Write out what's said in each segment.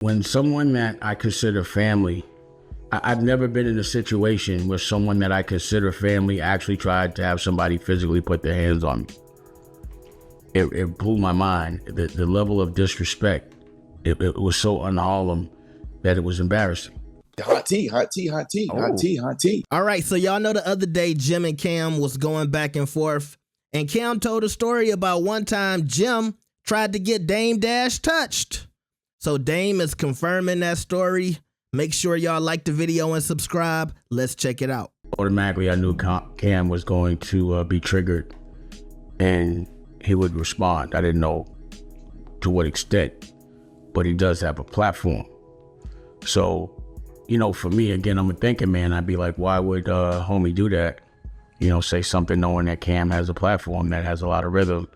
When someone that I consider family, I've never been in a situation where someone that I consider family actually tried to have somebody physically put their hands on me. It blew my mind. The level of disrespect, it was so un-Harlem that it was embarrassing. Hot tea, hot tea, hot tea, hot tea, hot tea. All right, so y'all know the other day Jim and Cam was going back and forth, and Cam told a story about one time Jim tried to get Dame Dash touched. So Dame is confirming that story. Make sure y'all like the video and subscribe. Let's check it out. Automatically, I knew Cam was going to be triggered and he would respond. I didn't know to what extent, but he does have a platform. So, you know, for me, again, I'm a thinking man. I'd be like, why would homie do that? You know, say something knowing that Cam has a platform that has a lot of rhythm.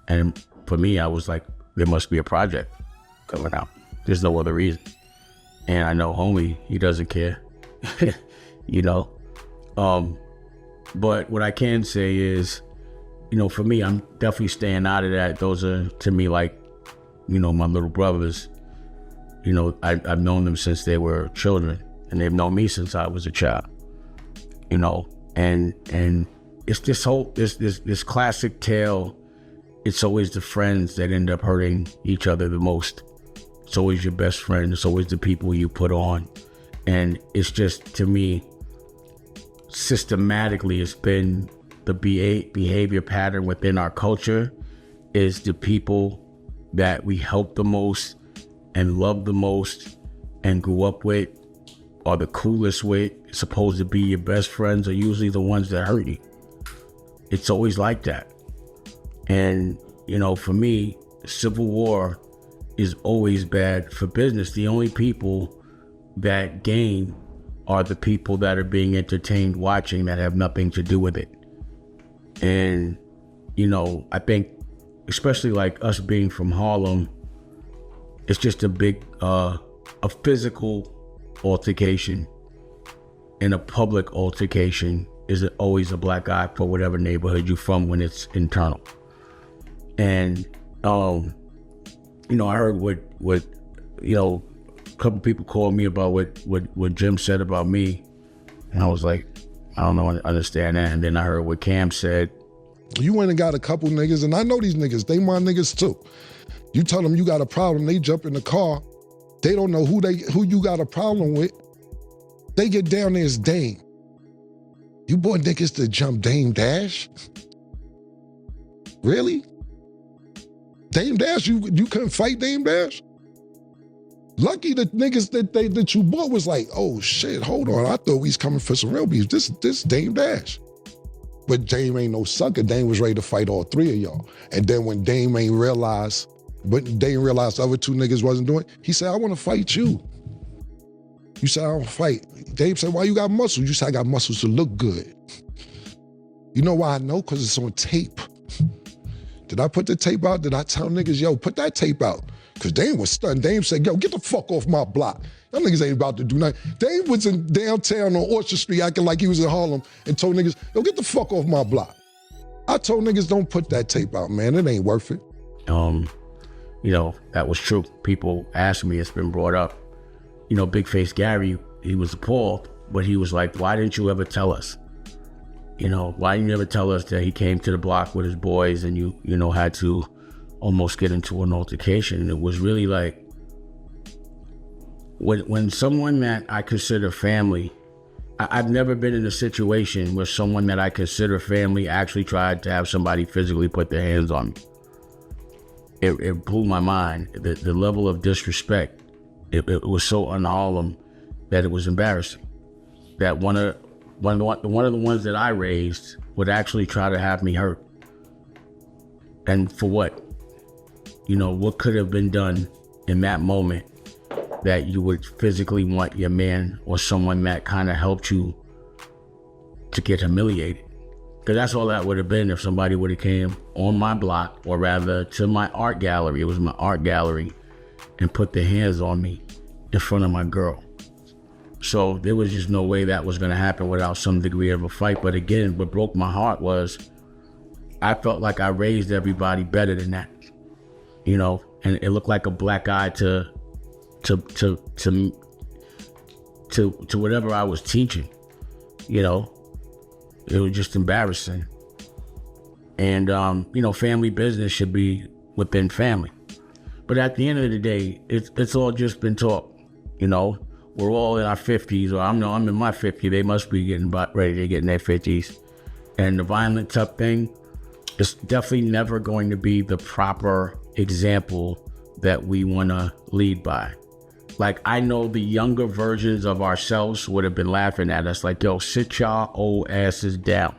And for me, I was like, there must be a project coming out. There's no other reason. And I know homie, he doesn't care, you know. But what I can say is, you know, for me, I'm definitely staying out of that. Those are, to me, like, you know, my little brothers. You know, I've known them since they were children, and they've known me since I was a child. You know, and it's this whole this classic tale. It's always the friends that end up hurting each other the most. It's always your best friend. It's always the people you put on, and it's just, to me, systematically, it's been the behavior pattern within our culture is the people that we help the most and love the most and grew up with or the coolest with, supposed to be your best friends, are usually the ones that hurt you. It's always like that. And, you know, for me, civil war is always bad for business. The only people that gain are the people that are being entertained watching that have nothing to do with it. And, you know, I think, especially like us being from Harlem, it's just a big, a physical altercation and a public altercation is always a black eye for whatever neighborhood you're from when it's internal. And, you know, I heard what you know, a couple people called me about what Jim said about me. And I was like, I don't know, I understand that. And then I heard what Cam said. You went and got a couple niggas, and I know these niggas, they my niggas too. You tell them you got a problem, they jump in the car. They don't know who you got a problem with. They get down there as Dame. You bought niggas to jump Dame Dash? Really? Dame Dash, you couldn't fight Dame Dash? Lucky the niggas that you bought was like, oh shit, hold on, I thought we was coming for some real beef. This Dame Dash. But Dame ain't no sucker. Dame was ready to fight all three of y'all. And then when Dame realized the other two niggas wasn't doing it, he said, I want to fight you. You said, I don't fight. Dame said, why you got muscles? You said, I got muscles to look good. You know why I know? Because it's on tape. Did I put the tape out? Did I tell niggas, yo, put that tape out? Because Dame was stunned. Dame said, yo, get the fuck off my block. Y'all niggas ain't about to do nothing. Dame was in downtown on Orchard Street acting like he was in Harlem and told niggas, yo, get the fuck off my block. I told niggas, don't put that tape out, man. It ain't worth it. You know, that was true. People ask me, it's been brought up. You know, Big Face Gary, he was appalled, but he was like, why didn't you ever tell us? You know, why didn't you ever tell us that he came to the block with his boys and you know, had to almost get into an altercation? And it was really like, when someone that I consider family, I've never been in a situation where someone that I consider family actually tried to have somebody physically put their hands on me. It blew my mind. The level of disrespect, it was so un-Harlem that it was embarrassing. That one of the ones that I raised would actually try to have me hurt. And for what? You know, what could have been done in that moment that you would physically want your man or someone that kind of helped you to get humiliated? Because that's all that would have been if somebody would have came on my block, or rather to my art gallery. It was my art gallery, and put their hands on me in front of my girl. So there was just no way that was going to happen without some degree of a fight. But again, what broke my heart was I felt like I raised everybody better than that, you know, and it looked like a black eye to to whatever I was teaching. You know, it was just embarrassing. And you know, family business should be within family. But at the end of the day, it's all just been talk. You know, we're all in our 50s, or I'm in my 50s. They must be getting ready to get in their 50s. And the violent tough thing is definitely never going to be the proper example that we want to lead by. Like, I know the younger versions of ourselves would have been laughing at us like, yo, sit y'all old asses down.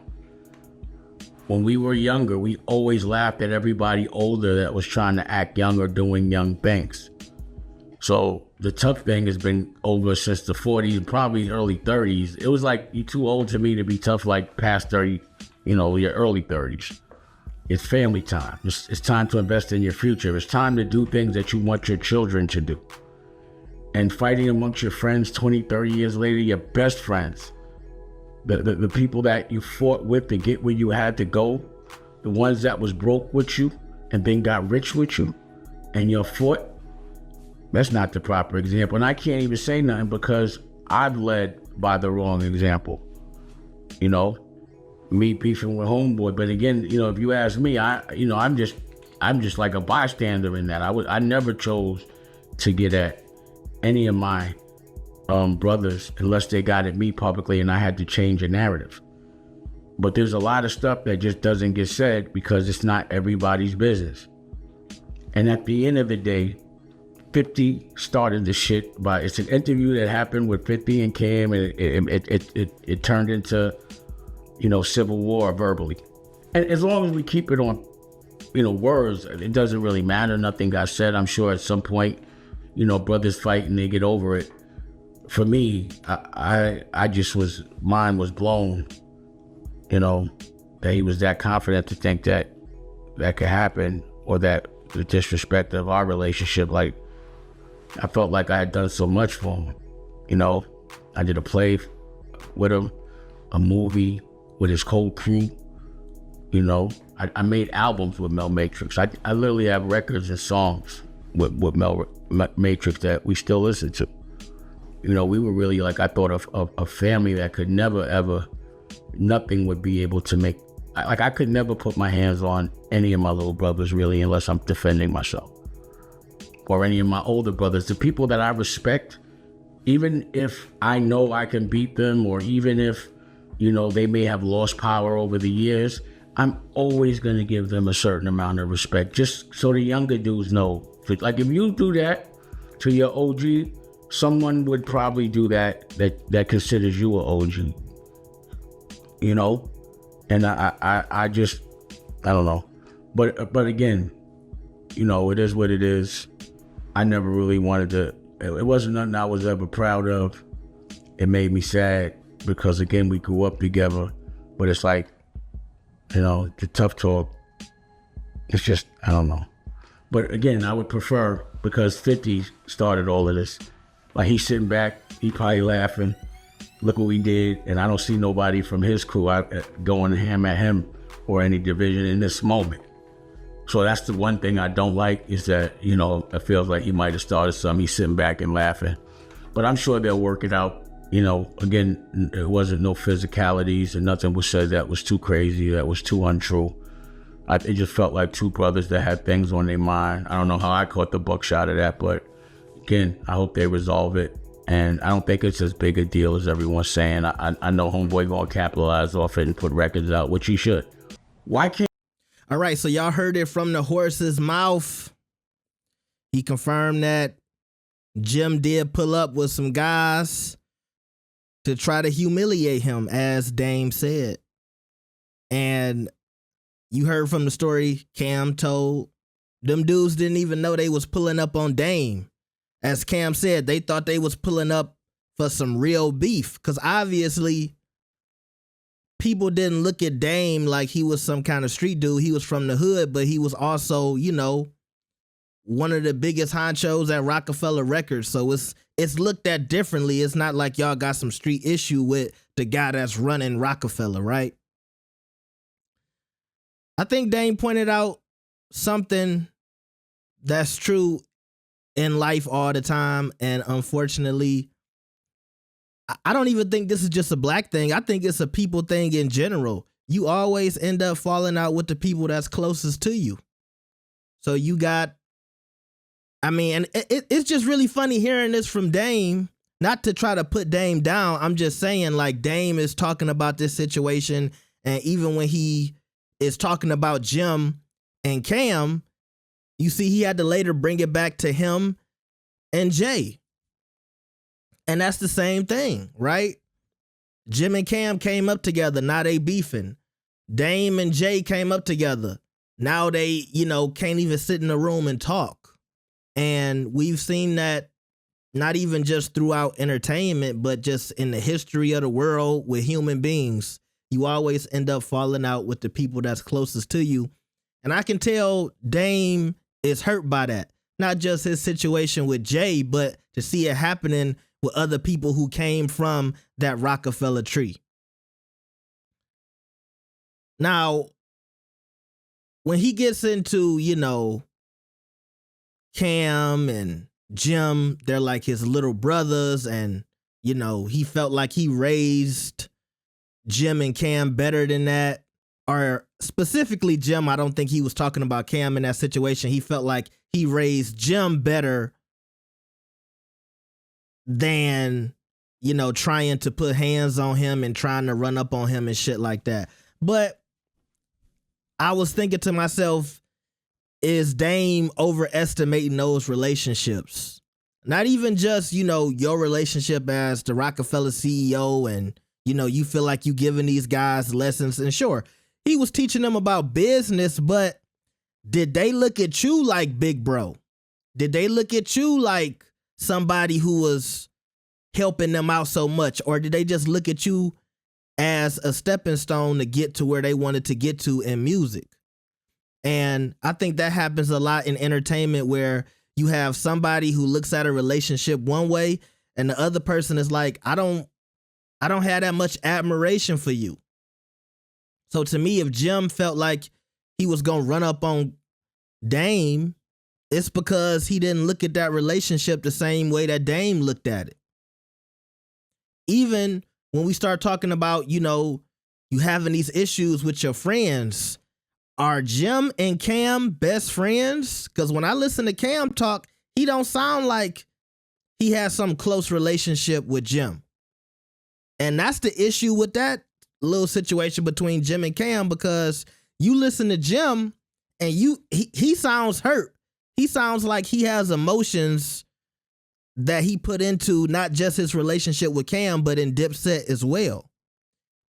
When we were younger, we always laughed at everybody older that was trying to act young or doing young things. So the tough thing has been over since the 40s, probably early 30s. It was like, you're too old to me to be tough like past 30, you know, your early 30s. It's family time. It's time to invest in your future. It's time to do things that you want your children to do. And fighting amongst your friends 20, 30 years later, your best friends, the people that you fought with to get where you had to go, the ones that was broke with you and then got rich with you, and you fought, that's not the proper example. And I can't even say nothing because I've led by the wrong example. You know, me beefing with homeboy. But again, you know, if you ask me, I'm just like a bystander in that. I never chose to get at any of my brothers unless they got at me publicly and I had to change a narrative. But there's a lot of stuff that just doesn't get said because it's not everybody's business. And at the end of the day, 50 started the shit it's an interview that happened with 50 and Cam, and it turned into, you know, civil war verbally. And as long as we keep it on, you know, words, it doesn't really matter. Nothing got said. I'm sure at some point, you know, brothers fight and they get over it. For me, I just mine was blown, you know, that he was that confident to think that could happen, or that the disrespect of our relationship. Like, I felt like I had done so much for him, you know. I did a play with him, a movie with his whole crew, you know. I made albums with Mel Matrix. I literally have records and songs with Mel Matrix that we still listen to. You know, we were really, like, I thought of a family that could never, ever, nothing would be able to make, like, I could never put my hands on any of my little brothers, really, unless I'm defending myself. Or any of my older brothers, the people that I respect, even if I know I can beat them, or even if, you know, they may have lost power over the years, I'm always going to give them a certain amount of respect, just so the younger dudes know. Like, if you do that to your OG, someone would probably do that considers you an OG, you know? And I just, I don't know. But again, you know, it is what it is. I never really wanted to, it wasn't nothing I was ever proud of. It made me sad because, again, we grew up together, but it's like, you know, the tough talk, it's just, I don't know. But again, I would prefer, because 50 started all of this. Like, he's sitting back, he probably laughing, look what we did, and I don't see nobody from his crew going ham at him or any division in this moment. So that's the one thing I don't like, is that, you know, it feels like he might have started something. He's sitting back and laughing. But I'm sure they'll work it out. You know, again, it wasn't no physicalities, and nothing was said that was too crazy, that was too untrue. It just felt like two brothers that had things on their mind. I don't know how I caught the buckshot of that, but again, I hope they resolve it. And I don't think it's as big a deal as everyone's saying. I know homeboy gonna capitalize off it and put records out, which he should. Why can't... All right, so y'all heard it from the horse's mouth. He confirmed that Jim did pull up with some guys to try to humiliate him, as Dame said. And you heard from the story Cam told, them dudes didn't even know they was pulling up on Dame. As Cam said, they thought they was pulling up for some real beef, because obviously people didn't look at Dame like he was some kind of street dude. He was from the hood, but he was also, you know, one of the biggest honchos at Rockefeller Records. So it's looked at differently. It's not like y'all got some street issue with the guy that's running Rockefeller, right? I think Dame pointed out something that's true in life all the time. And unfortunately, I don't even think this is just a black thing. I think it's a people thing in general. You always end up falling out with the people that's closest to you. So you got, I mean, and it's just really funny hearing this from Dame. Not to try to put Dame down. I'm just saying, like, Dame is talking about this situation. And even when he is talking about Jim and Cam, you see he had to later bring it back to him and Jay. And that's the same thing, right? Jim and Cam came up together. Now they beefing. Dame and Jay came up together. Now they, can't even sit in a room and talk. And we've seen that not even just throughout entertainment, but just in the history of the world with human beings. You always end up falling out with the people that's closest to you. And I can tell Dame is hurt by that. Not just his situation with Jay, but to see it happening with other people who came from that Rockefeller tree. Now, when he gets into, Cam and Jim, they're like his little brothers, and, he felt like he raised Jim and Cam better than that. Or specifically Jim, I don't think he was talking about Cam in that situation. He felt like he raised Jim better than, trying to put hands on him and trying to run up on him and shit like that. But I was thinking to myself, is Dame overestimating those relationships? Not even just, your relationship as the Rockefeller CEO and, you feel like you giving these guys lessons. And sure, he was teaching them about business, but did they look at you like big bro? Did they look at you like somebody who was helping them out so much? Or did they just look at you as a stepping stone to get to where they wanted to get to in music? And I think that happens a lot in entertainment, where you have somebody who looks at a relationship one way and the other person is like, I don't have that much admiration for you. So to me, if Jim felt like he was going to run up on Dame, it's because he didn't look at that relationship the same way that Dame looked at it. Even when we start talking about, you having these issues with your friends, are Jim and Cam best friends? Because when I listen to Cam talk, he don't sound like he has some close relationship with Jim. And that's the issue with that little situation between Jim and Cam, because you listen to Jim and he sounds hurt. He sounds like he has emotions that he put into not just his relationship with Cam, but in Dipset as well.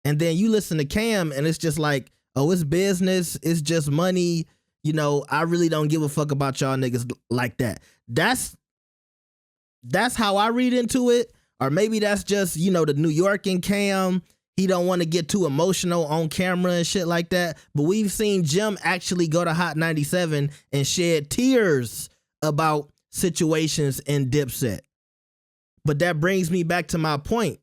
And then you listen to Cam and it's just like, oh, it's business. It's just money. I really don't give a fuck about y'all niggas like that. That's how I read into it. Or maybe that's just, the New York and Cam. He don't want to get too emotional on camera and shit like that. But we've seen Jim actually go to Hot 97 and shed tears about situations in Dipset. But that brings me back to my point.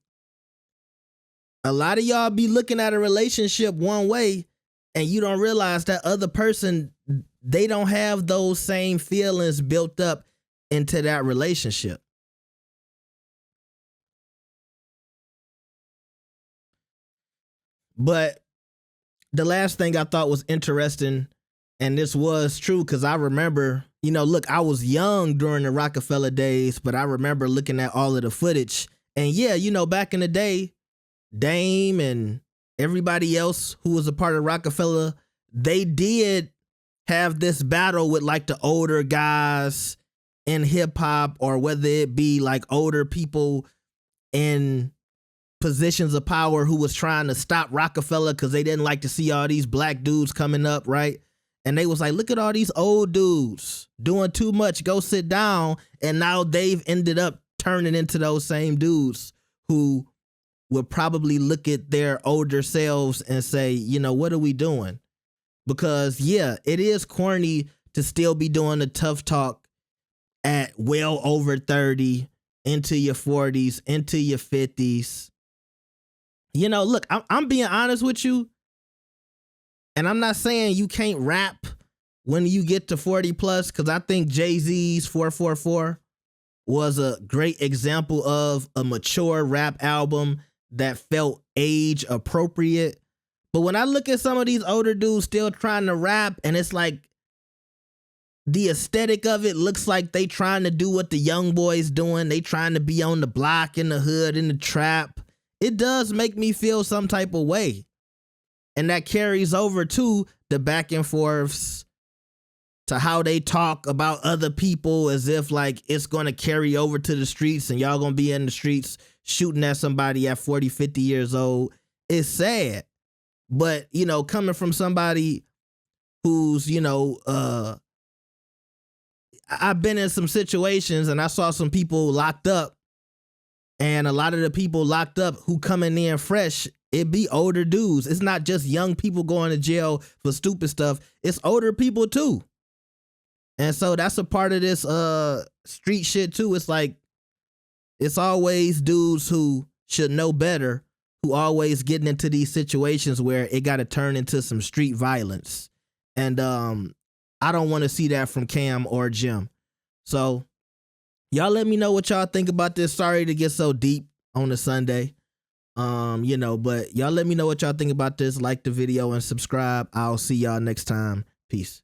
A lot of y'all be looking at a relationship one way, and you don't realize that other person, they don't have those same feelings built up into that relationship. But the last thing I thought was interesting, and this was true because I remember, look, I was young during the Rockefeller days, but I remember looking at all of the footage. And yeah, back in the day, Dame and everybody else who was a part of Rockefeller, they did have this battle with like the older guys in hip hop, or whether it be like older people in positions of power who was trying to stop Rockefeller because they didn't like to see all these black dudes coming up, right? And they was like, look at all these old dudes doing too much, go sit down. And now they've ended up turning into those same dudes who would probably look at their older selves and say, what are we doing? Because yeah, it is corny to still be doing the tough talk at well over 30, into your 40s, into your 50s. Look, I'm being honest with you, and I'm not saying you can't rap when you get to 40 plus, because I think Jay-Z's 444 was a great example of a mature rap album that felt age appropriate. But when I look at some of these older dudes still trying to rap, and it's like the aesthetic of it looks like they trying to do what the young boys doing. They trying to be on the block, in the hood, in the trap. It does make me feel some type of way. And that carries over to the back and forths, to how they talk about other people as if like it's going to carry over to the streets and y'all going to be in the streets shooting at somebody at 40, 50 years old. It's sad. But, you know, coming from somebody who's, you know, I've been in some situations and I saw some people locked up, and a lot of the people locked up who coming in fresh, it be older dudes. It's not just young people going to jail for stupid stuff. It's older people too. And so that's a part of this street shit too. It's like, it's always dudes who should know better who always getting into these situations where it got to turn into some street violence. And I don't want to see that from Cam or Jim. So y'all let me know what y'all think about this. Sorry to get so deep on a Sunday. You know, but y'all let me know what y'all think about this. Like the video and subscribe. I'll see y'all next time. Peace.